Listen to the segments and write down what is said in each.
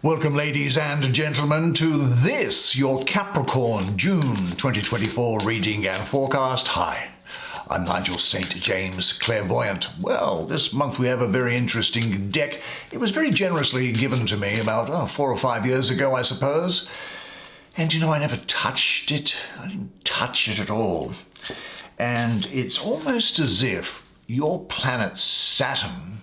Welcome, ladies and gentlemen, to this, your Capricorn June 2024 reading and forecast. Hi, I'm Nigel St. James, clairvoyant. Well, this month we have a very interesting deck. It was very generously given to me about 4 or 5 years ago, I suppose. And you know, I never touched it. I didn't touch it at all. And it's almost as if your planet Saturn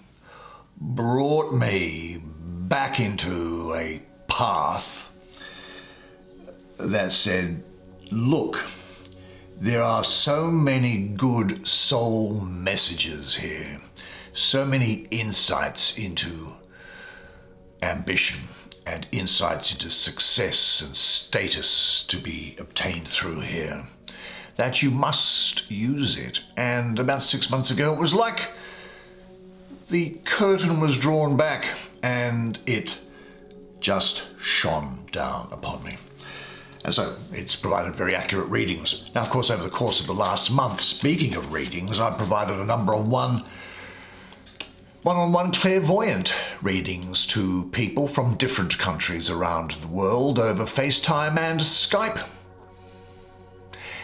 brought me back into a path that said, look, there are so many good soul messages here, so many insights into ambition and insights into success and status to be obtained through here, that you must use it. And about 6 months ago, it was like the curtain was drawn back and it just shone down upon me. And so it's provided very accurate readings. Now, of course, over the course of the last month, speaking of readings, I've provided a number of one-on-one clairvoyant readings to people from different countries around the world over FaceTime and Skype.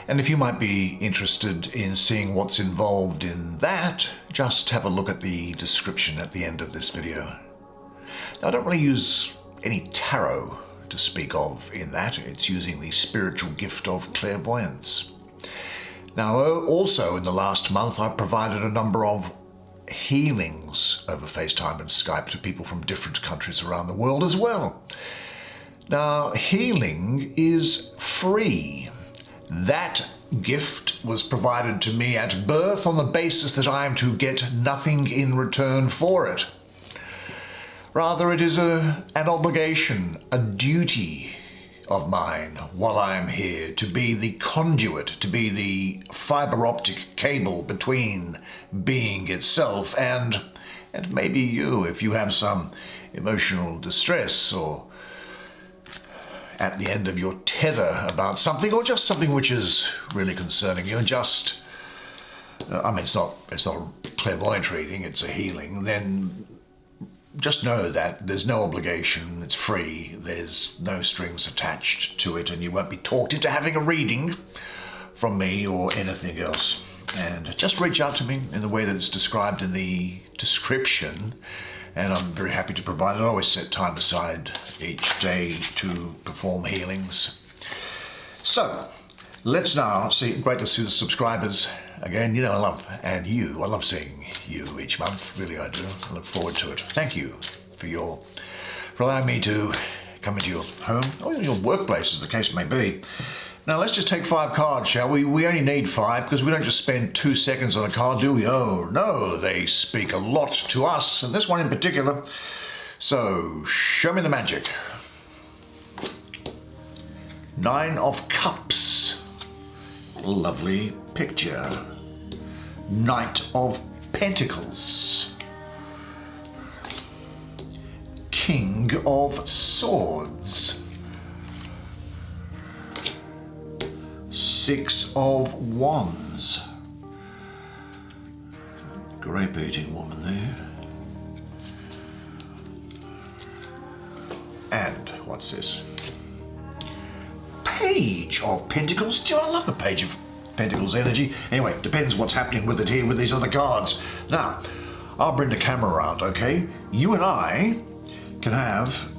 And if you might be interested in seeing what's involved in that, just have a look at the description at the end of this video. Now, I don't really use any tarot to speak of in that. It's using the spiritual gift of clairvoyance. Now, also in the last month, I provided a number of healings over FaceTime and Skype to people from different countries around the world as well. Now, healing is free. That gift was provided to me at birth on the basis that I am to get nothing in return for it. Rather, it is an obligation, a duty of mine while I am here to be the conduit, to be the fiber optic cable between being itself and maybe you, if you have some emotional distress or at the end of your tether about something, or just something which is really concerning you, and just, it's not a clairvoyant reading, it's a healing, then just know that there's no obligation, it's free, there's no strings attached to it, and you won't be talked into having a reading from me or anything else. And just reach out to me in the way that it's described in the description, and I'm very happy to provide it. I always set time aside each day to perform healings. So, let's now see. Great to see the subscribers again. You know, I love seeing you each month. Really, I do. I look forward to it. Thank you for allowing me to come into your home or your workplace, as the case may be. Now, let's just take 5 cards, shall we? We only need 5 because we don't just spend 2 seconds on a card, do we? Oh, no, they speak a lot to us, and this one in particular. So, show me the magic. 9 of Cups. Lovely picture. Knight of Pentacles. King of Swords. 6 of Wands. Grape-eating woman there. And what's this? Page of Pentacles. Do you know, I love the Page of Pentacles energy. Anyway, depends what's happening with it here with these other cards. Now, I'll bring the camera around, okay? You and I can have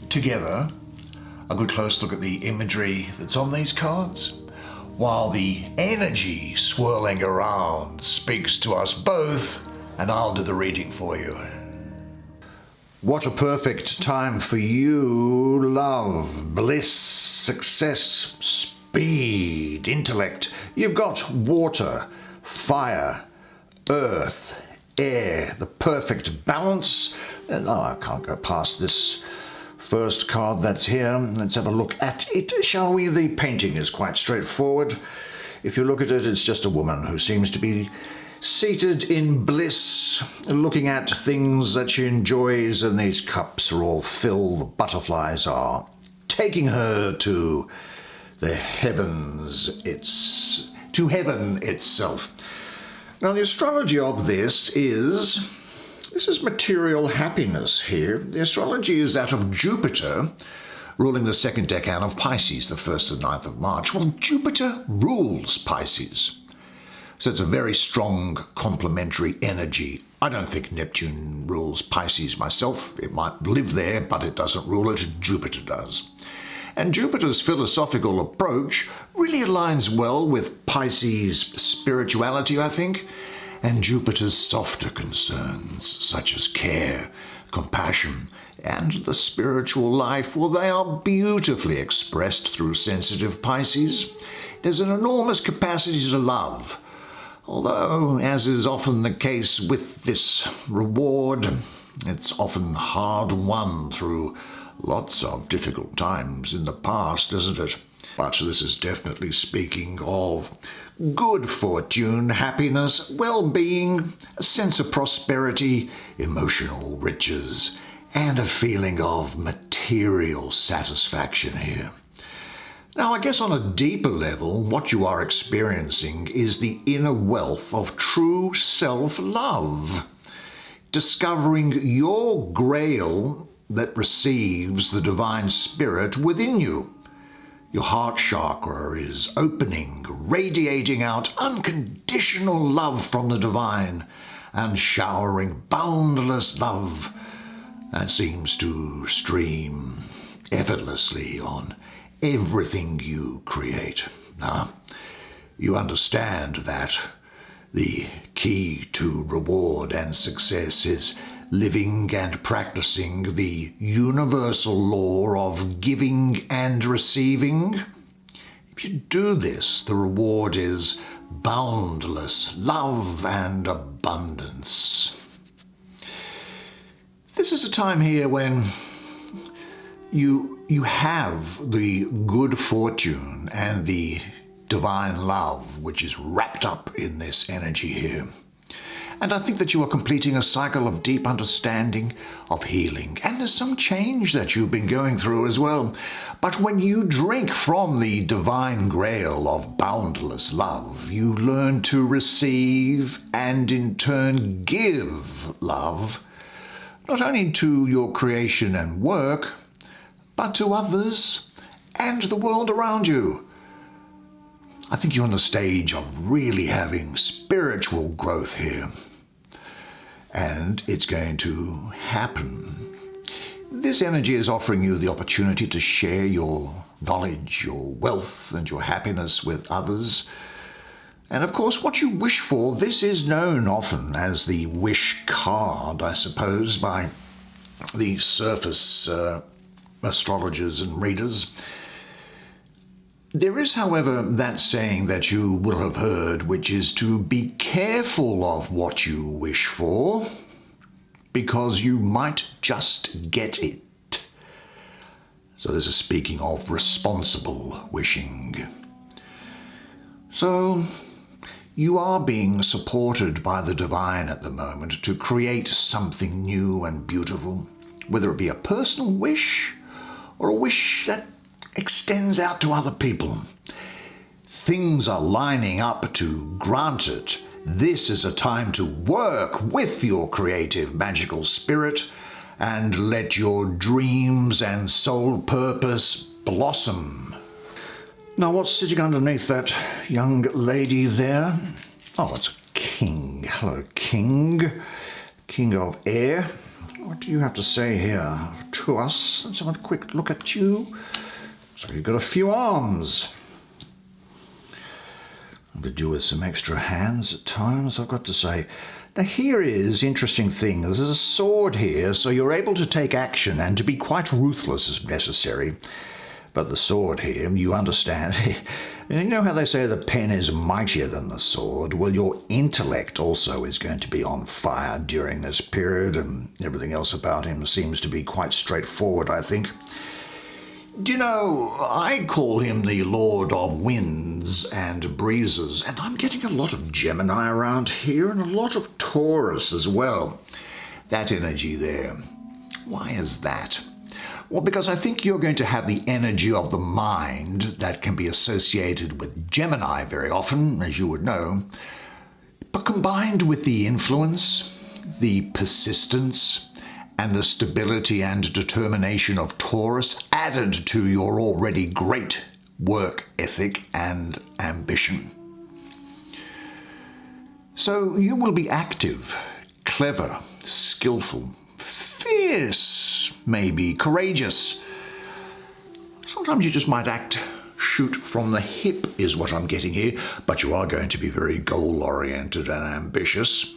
together a good close look at the imagery that's on these cards, while the energy swirling around speaks to us both, and I'll do the reading for you. What a perfect time for you. Love, bliss, success, speed, intellect. You've got water, fire, earth, air, the perfect balance. I can't go past this first card that's here. Let's have a look at it, shall we? The painting is quite straightforward. If you look at it, it's just a woman who seems to be seated in bliss, looking at things that she enjoys, and these cups are all full. The butterflies are taking her to the heavens. It's to heaven itself. Now, the astrology of this is This is material happiness here. The astrology is that of Jupiter, ruling the second decan of Pisces, the 1st to the 9th of March. Well, Jupiter rules Pisces. So it's a very strong complementary energy. I don't think Neptune rules Pisces myself. It might live there, but it doesn't rule it. Jupiter does. And Jupiter's philosophical approach really aligns well with Pisces' spirituality, I think, and Jupiter's softer concerns, such as care, compassion, and the spiritual life. Well, they are beautifully expressed through sensitive Pisces. There's an enormous capacity to love, although, as is often the case with this reward, it's often hard won through lots of difficult times in the past, isn't it? But this is definitely speaking of good fortune, happiness, well-being, a sense of prosperity, emotional riches, and a feeling of material satisfaction here. Now, I guess on a deeper level, what you are experiencing is the inner wealth of true self-love, discovering your grail that receives the divine spirit within you. Your heart chakra is opening, radiating out unconditional love from the divine and showering boundless love that seems to stream effortlessly on everything you create. Now, you understand that the key to reward and success is living and practicing the universal law of giving and receiving. If you do this, the reward is boundless love and abundance. This is a time here when you have the good fortune and the divine love which is wrapped up in this energy here. And I think that you are completing a cycle of deep understanding, of healing, and there's some change that you've been going through as well. But when you drink from the divine grail of boundless love, you learn to receive and in turn give love, not only to your creation and work, but to others and the world around you. I think you're on the stage of really having spiritual growth here. And it's going to happen. This energy is offering you the opportunity to share your knowledge, your wealth, and your happiness with others. And of course, what you wish for, this is known often as the wish card, I suppose, by the surface astrologers and readers. There is, however, that saying that you will have heard, which is to be careful of what you wish for, because you might just get it. So this is speaking of responsible wishing. So you are being supported by the divine at the moment to create something new and beautiful, whether it be a personal wish or a wish that extends out to other people. Things are lining up to grant it. This is a time to work with your creative, magical spirit and let your dreams and soul purpose blossom. Now, what's sitting underneath that young lady there? Oh, it's a king. Hello, king. King of air. What do you have to say here to us? Let's have a quick look at you. So you've got a few arms. I could do with some extra hands at times, I've got to say. Now here is interesting thing. There's a sword here, so you're able to take action and to be quite ruthless if necessary. But the sword here, you understand. You know how they say the pen is mightier than the sword? Well, your intellect also is going to be on fire during this period, and everything else about him seems to be quite straightforward, I think. Do you know, I call him the Lord of Winds and Breezes, and I'm getting a lot of Gemini around here and a lot of Taurus as well. That energy there. Why is that? Well, because I think you're going to have the energy of the mind that can be associated with Gemini very often, as you would know, but combined with the influence, the persistence and the stability and determination of Taurus added to your already great work ethic and ambition. So you will be active, clever, skillful, fierce, maybe courageous. Sometimes you just might shoot from the hip is what I'm getting here, but you are going to be very goal-oriented and ambitious.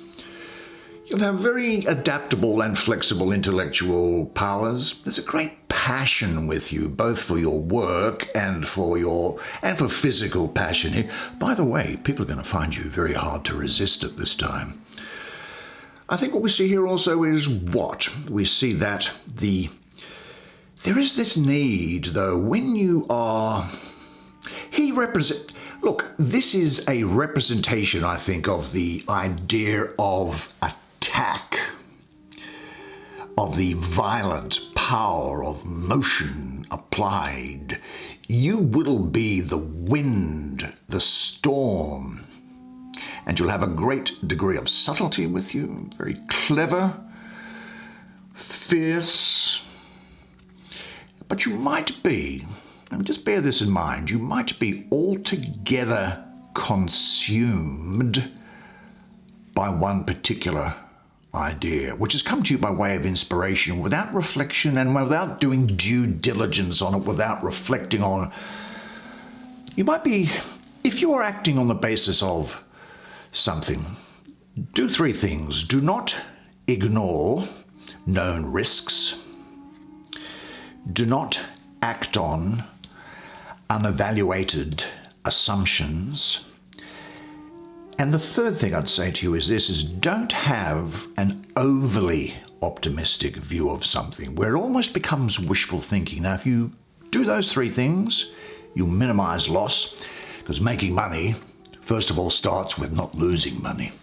You'll have very adaptable and flexible intellectual powers. There's a great passion with you, both for your work and for physical passion here. By the way, people are going to find you very hard to resist at this time. I think what we see here also is what? We see that there is this need, though, when you are... Look, this is a representation, I think, of the idea of attack, of the violent power of motion applied. You will be the wind, the storm, and you'll have a great degree of subtlety with you, very clever, fierce, but you might be, and just bear this in mind, you might be altogether consumed by one particular idea, which has come to you by way of inspiration without reflection and without doing due diligence on it, without reflecting on. You might be, if you are acting on the basis of something, do three things. Do not ignore known risks. Do not act on unevaluated assumptions. And the third thing I'd say to you is this, is don't have an overly optimistic view of something where it almost becomes wishful thinking. Now, if you do those three things, you'll minimize loss, because making money, first of all, starts with not losing money.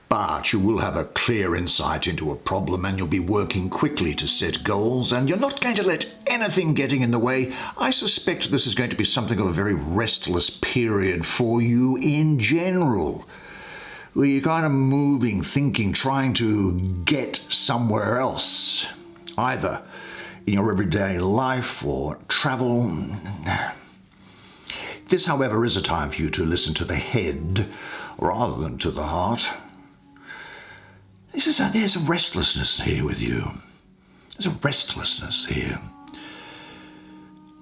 But you will have a clear insight into a problem, and you'll be working quickly to set goals, and you're not going to let anything getting in the way. I suspect this is going to be something of a very restless period for you in general, where you're kind of moving, thinking, trying to get somewhere else, either in your everyday life or travel. This, however, is a time for you to listen to the head rather than to the heart. There's a restlessness here with you. There's a restlessness here.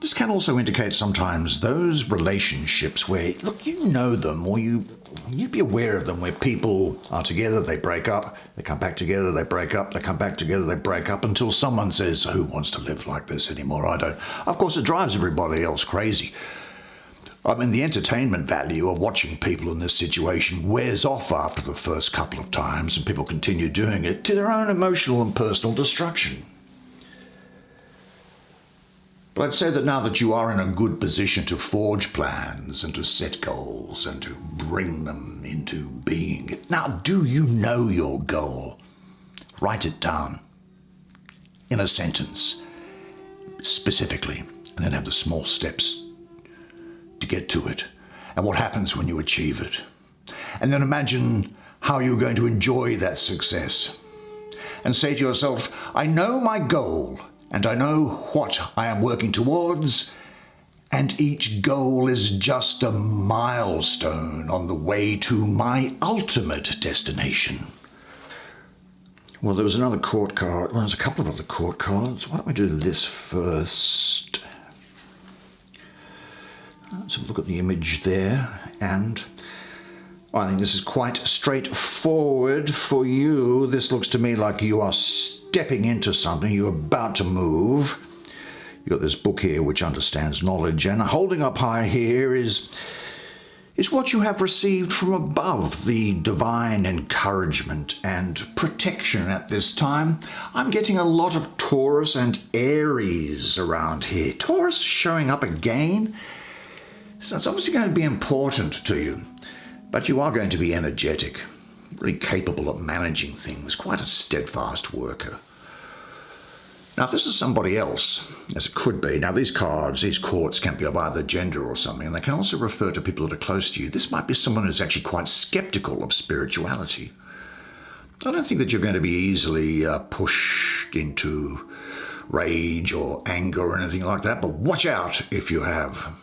This can also indicate sometimes those relationships where, look, you know them, or you'd be aware of them, where people are together, they break up, they come back together, they break up, they come back together, they break up, until someone says, who wants to live like this anymore? I don't. Of course, it drives everybody else crazy. I mean, the entertainment value of watching people in this situation wears off after the first couple of times, and people continue doing it to their own emotional and personal destruction. But I'd say that now that you are in a good position to forge plans and to set goals and to bring them into being, now do you know your goal? Write it down in a sentence, specifically, and then have the small steps to get to it, and what happens when you achieve it. And then imagine how you're going to enjoy that success. And say to yourself, I know my goal, and I know what I am working towards, and each goal is just a milestone on the way to my ultimate destination. Well, there was another court card. Well, there's a couple of other court cards. Why don't we do this first? Let's have a look at the image there, and I think this is quite straightforward for you. This looks to me like you are stepping into something, you're about to move. You've got this book here which understands knowledge, and holding up high here is what you have received from above, the divine encouragement and protection at this time. I'm getting a lot of Taurus and Aries around here. Taurus showing up again. So it's obviously going to be important to you, but you are going to be energetic, really capable of managing things, quite a steadfast worker. Now, if this is somebody else, as it could be, now these cards, these courts can be of either gender or something, and they can also refer to people that are close to you. This might be someone who's actually quite skeptical of spirituality. I don't think that you're going to be easily pushed into rage or anger or anything like that, but watch out if you have.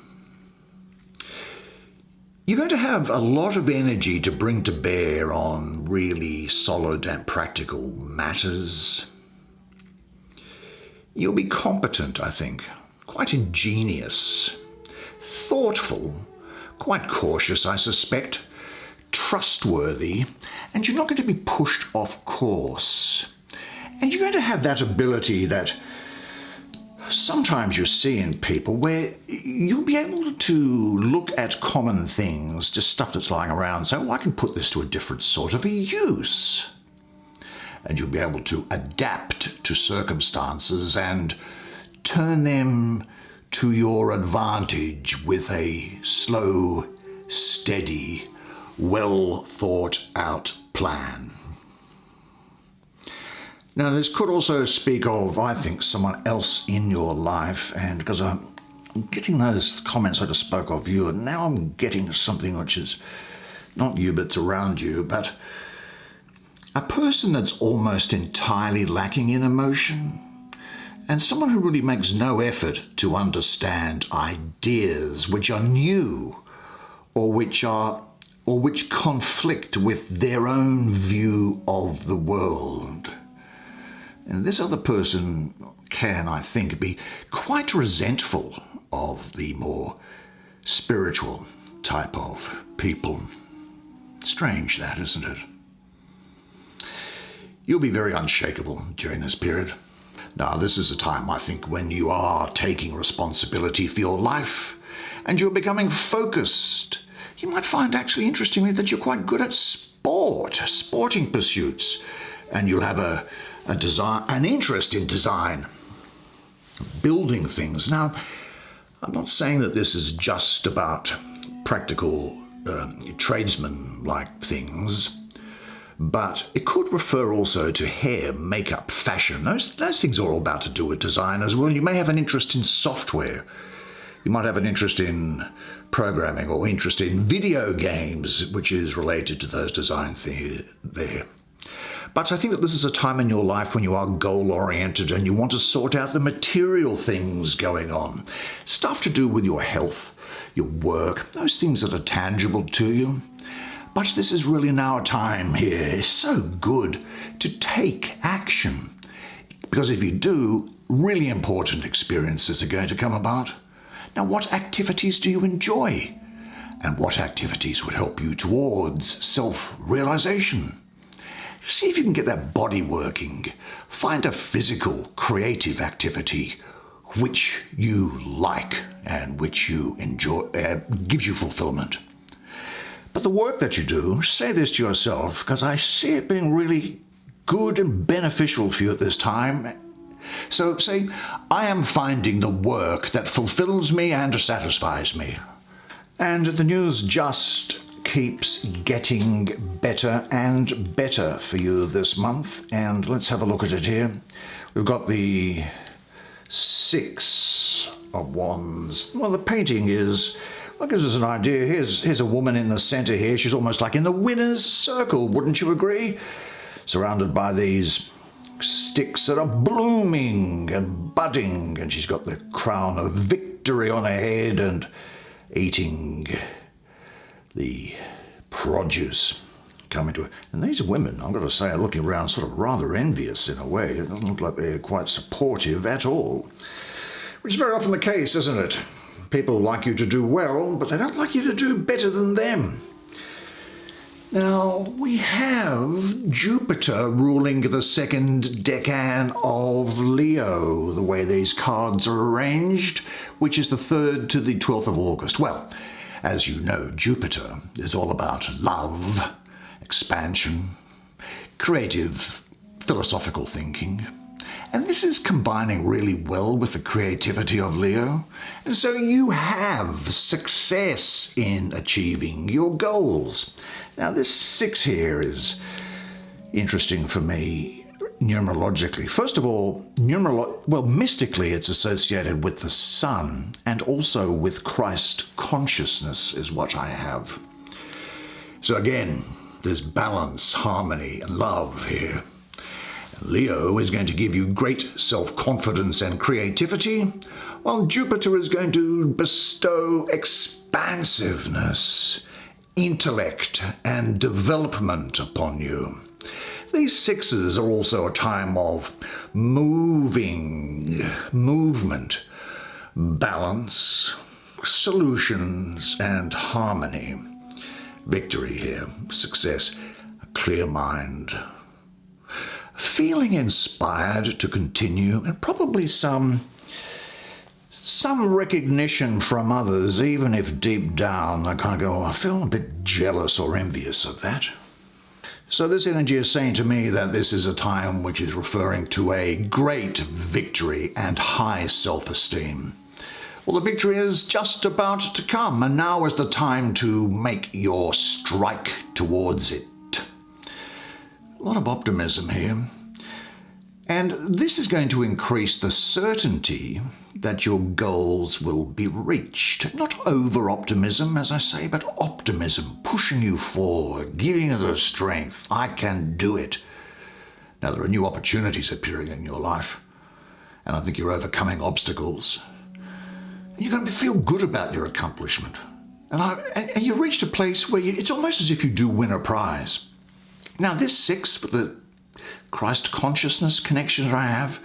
You're going to have a lot of energy to bring to bear on really solid and practical matters. You'll be competent, I think, quite ingenious, thoughtful, quite cautious, I suspect, trustworthy, and you're not going to be pushed off course. And you're going to have that ability that sometimes you see in people where you'll be able to look at common things, just stuff that's lying around, and say, oh, I can put this to a different sort of a use. And you'll be able to adapt to circumstances and turn them to your advantage with a slow, steady, well thought out plan. Now, this could also speak of, I think, someone else in your life, and because I'm getting those comments I just spoke of you, and now I'm getting something which is not you, but it's around you, but a person that's almost entirely lacking in emotion, and someone who really makes no effort to understand ideas which are new or which conflict with their own view of the world. And this other person can, I think, be quite resentful of the more spiritual type of people. Strange that, isn't it? You'll be very unshakable during this period. Now, this is a time, I think, when you are taking responsibility for your life and you're becoming focused. You might find, actually, interestingly, that you're quite good at sporting pursuits, and you'll have an interest in design, building things. Now, I'm not saying that this is just about practical tradesman-like things, but it could refer also to hair, makeup, fashion. Those things are all about to do with design as well. You may have an interest in software. You might have an interest in programming or interest in video games, which is related to those design things there. But I think that this is a time in your life when you are goal-oriented and you want to sort out the material things going on. Stuff to do with your health, your work, those things that are tangible to you. But this is really now a time here. It's so good to take action. Because if you do, really important experiences are going to come about. Now, what activities do you enjoy? And what activities would help you towards self-realization? See if you can get that body working. Find a physical, creative activity which you like and which you enjoy, gives you fulfillment. But the work that you do, say this to yourself, because I see it being really good and beneficial for you at this time. So say, I am finding the work that fulfills me and satisfies me. And the news just keeps getting better and better for you this month. And let's have a look at it here. We've got the Six of Wands. Well, the painting is, well, gives us an idea. Here's a woman in the center here. She's almost like in the winner's circle, wouldn't you agree? Surrounded by these sticks that are blooming and budding, and she's got the crown of victory on her head and eating the produce coming to her. And these women, I've got to say, are looking around sort of rather envious in a way. It doesn't look like they're quite supportive at all, which is very often the case, isn't it? People like you to do well, but they don't like you to do better than them. Now, we have Jupiter ruling the second decan of Leo, the way these cards are arranged, which is the 3rd to the 12th of August. Well, as you know, Jupiter is all about love, expansion, creative, philosophical thinking. And this is combining really well with the creativity of Leo. And so you have success in achieving your goals. Now, this 6 here is interesting for me numerologically. First of all, mystically it's associated with the sun and also with Christ consciousness is what I have. So again, There's balance, harmony, and love here. Leo is going to give you great self-confidence and creativity, while Jupiter is going to bestow expansiveness, intellect, and development upon you. These sixes are also a time of movement, balance, solutions, and harmony. Victory here, success, a clear mind. Feeling inspired to continue, and probably some recognition from others, even if deep down I kind of go, I feel a bit jealous or envious of that. So this energy is saying to me that this is a time which is referring to a great victory and high self-esteem. Well, the victory is just about to come, and now is the time to make your strike towards it. A lot of optimism here. And this is going to increase the certainty that your goals will be reached. Not over-optimism, as I say, but optimism, pushing you forward, giving you the strength. I can do it. Now, there are new opportunities appearing in your life, and I think you're overcoming obstacles. And you're going to feel good about your accomplishment. And you reached a place where it's almost as if you do win a prize. Now, this 6, with the Christ consciousness connection that I have,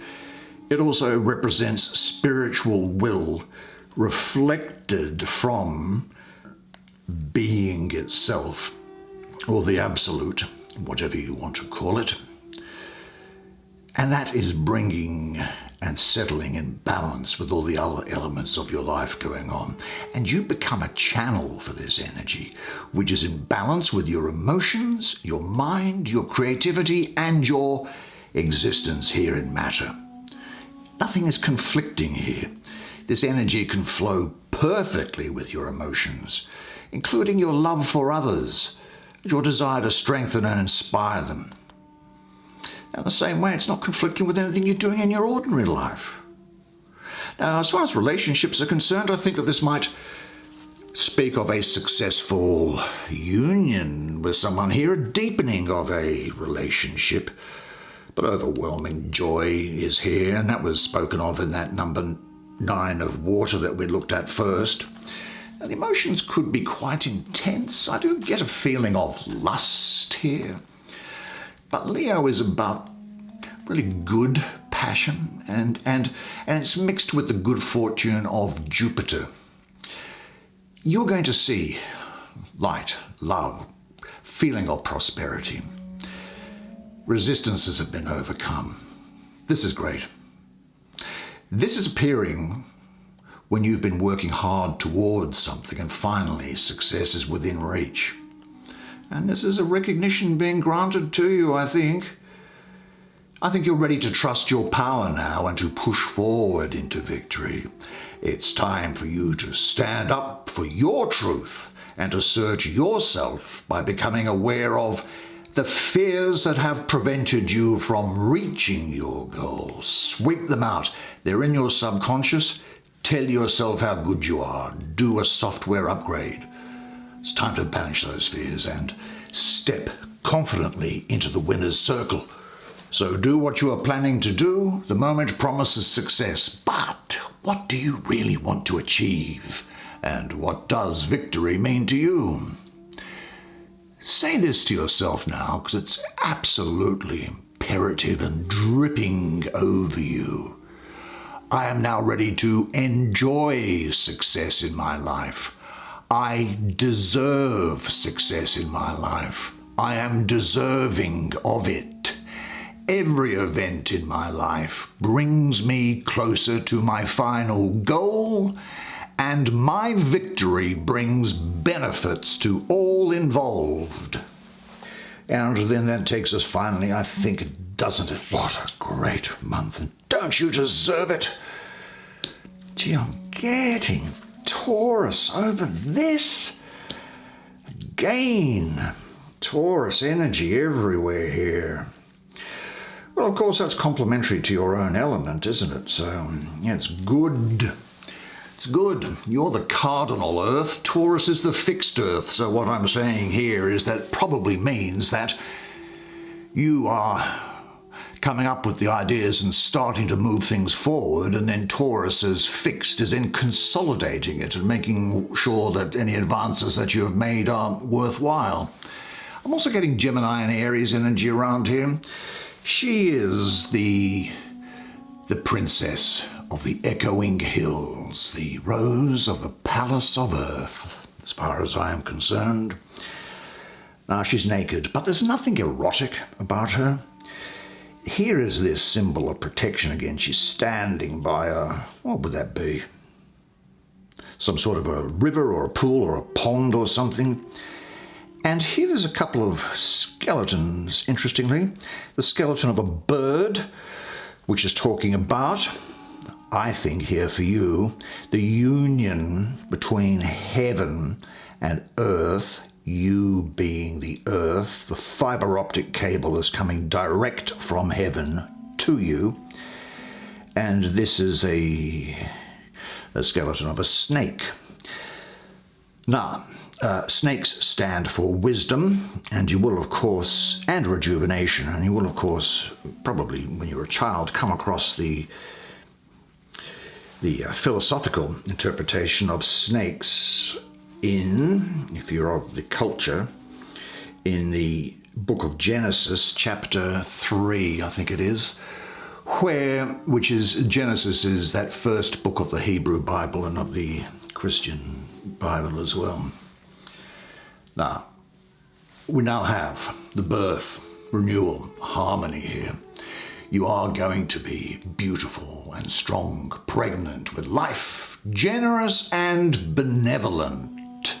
it also represents spiritual will reflected from being itself, or the absolute, whatever you want to call it. And that is bringing and settling in balance with all the other elements of your life going on. And you become a channel for this energy, which is in balance with your emotions, your mind, your creativity, and your existence here in matter. Nothing is conflicting here. This energy can flow perfectly with your emotions, including your love for others, your desire to strengthen and inspire them. In the same way, it's not conflicting with anything you're doing in your ordinary life. Now, as far as relationships are concerned, I think that this might speak of a successful union with someone here, a deepening of a relationship. But overwhelming joy is here, and that was spoken of in that number 9 of water that we looked at first. And the emotions could be quite intense. I do get a feeling of lust here. But Leo is about really good passion, and it's mixed with the good fortune of Jupiter. You're going to see light, love, feeling of prosperity. Resistances have been overcome. This is great. This is appearing when you've been working hard towards something and finally success is within reach. And this is a recognition being granted to you, I think. I think you're ready to trust your power now and to push forward into victory. It's time for you to stand up for your truth and assert yourself by becoming aware of the fears that have prevented you from reaching your goals. Sweep them out. They're in your subconscious. Tell yourself how good you are. Do a software upgrade. It's time to banish those fears and step confidently into the winner's circle. So do what you are planning to do. The moment promises success. But what do you really want to achieve? And what does victory mean to you? Say this to yourself now, because it's absolutely imperative and dripping over you. I am now ready to enjoy success in my life. I deserve success in my life. I am deserving of it. Every event in my life brings me closer to my final goal, and my victory brings benefits to all involved. And then that takes us finally, I think, doesn't it? What a great month, and don't you deserve it? Gee, I'm getting Taurus over this. Again, Taurus energy everywhere here. Well, of course, that's complementary to your own element, isn't it? So, yeah, it's good It's good. You're the cardinal Earth. Taurus is the fixed Earth. So what I'm saying here is that probably means that you are coming up with the ideas and starting to move things forward, and then Taurus is fixed, is in consolidating it and making sure that any advances that you have made are worthwhile. I'm also getting Gemini and Aries energy around here. She is the princess of the echoing hills, the rose of the palace of earth, as far as I am concerned. Now, she's naked, but there's nothing erotic about her. Here is this symbol of protection again. She's standing by what would that be? Some sort of a river or a pool or a pond or something. And here there's a couple of skeletons, interestingly. The skeleton of a bird, which is talking about, I think here for you, the union between heaven and earth, you being the earth. The fiber optic cable is coming direct from heaven to you. And this is a skeleton of a snake. Now, snakes stand for wisdom, and you will, of course, and rejuvenation, and you will, of course, probably when you're a child, come across the philosophical interpretation of snakes in, if you're of the culture, in the book of Genesis, chapter 3, I think it is, Genesis is that first book of the Hebrew Bible and of the Christian Bible as well. Now, we now have the birth, renewal, harmony here. You are going to be beautiful and strong, pregnant with life, generous and benevolent.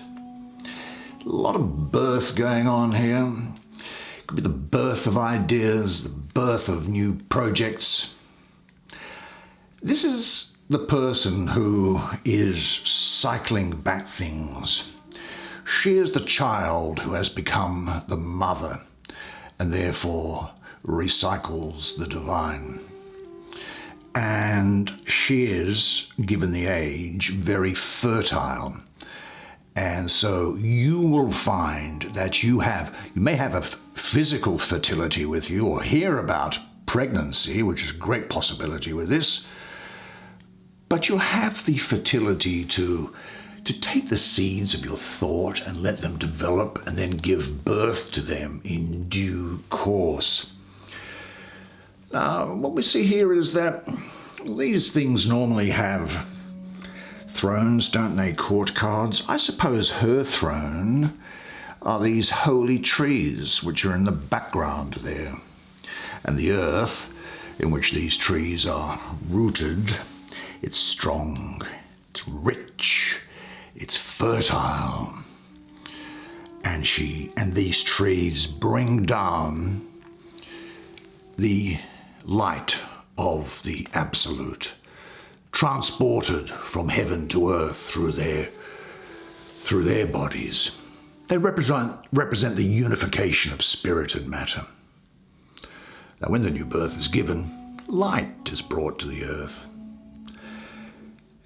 A lot of birth going on here. It could be the birth of ideas, the birth of new projects. This is the person who is cycling back things. She is the child who has become the mother and therefore recycles the divine. And she is, given the age, very fertile. And so you will find that you may have a physical fertility with you, or hear about pregnancy, which is a great possibility with this, but you'll have the fertility to take the seeds of your thought and let them develop and then give birth to them in due course. Now, what we see here is that these things normally have thrones, don't they? Court cards. I suppose her throne are these holy trees which are in the background there. And the earth in which these trees are rooted, it's strong, it's rich, it's fertile. And these trees bring down the light of the absolute, transported from heaven to earth through their bodies. They represent the unification of spirit and matter. Now, when the new birth is given, light is brought to the earth.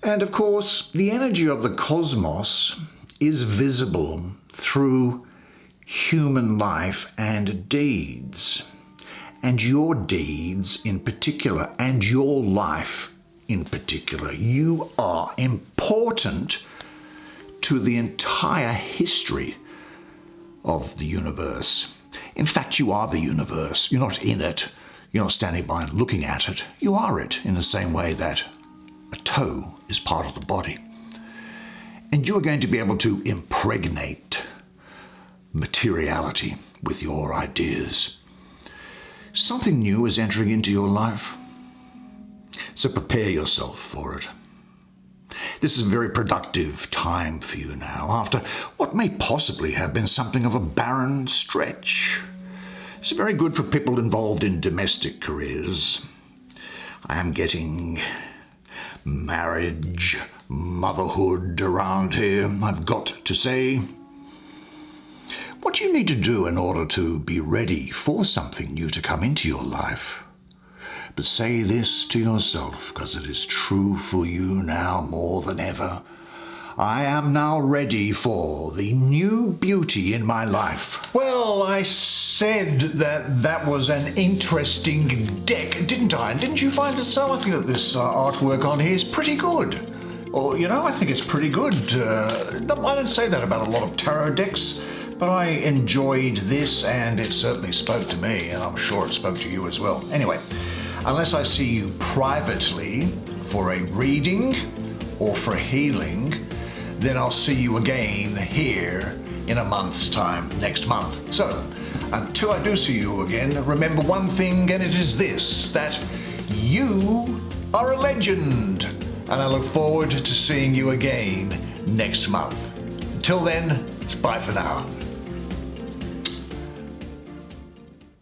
And of course, the energy of the cosmos is visible through human life and deeds. And your deeds in particular, and your life in particular. You are important to the entire history of the universe. In fact, you are the universe. You're not in it. You're not standing by and looking at it. You are it in the same way that a toe is part of the body. And you're going to be able to impregnate materiality with your ideas. Something new is entering into your life. So prepare yourself for it. This is a very productive time for you now, after what may possibly have been something of a barren stretch. It's very good for people involved in domestic careers. I am getting marriage, motherhood around here, I've got to say. What do you need to do in order to be ready for something new to come into your life? But say this to yourself, because it is true for you now more than ever. I am now ready for the new beauty in my life. Well, I said that was an interesting deck, didn't I? And didn't you find it so? I think that this artwork on here is pretty good. Or, I think it's pretty good. I don't say that about a lot of tarot decks, but I enjoyed this and it certainly spoke to me, and I'm sure it spoke to you as well. Anyway, unless I see you privately for a reading or for healing, then I'll see you again here in a month's time, next month. So, until I do see you again, remember one thing, and it is this, that you are a legend. And I look forward to seeing you again next month. Until then, it's bye for now.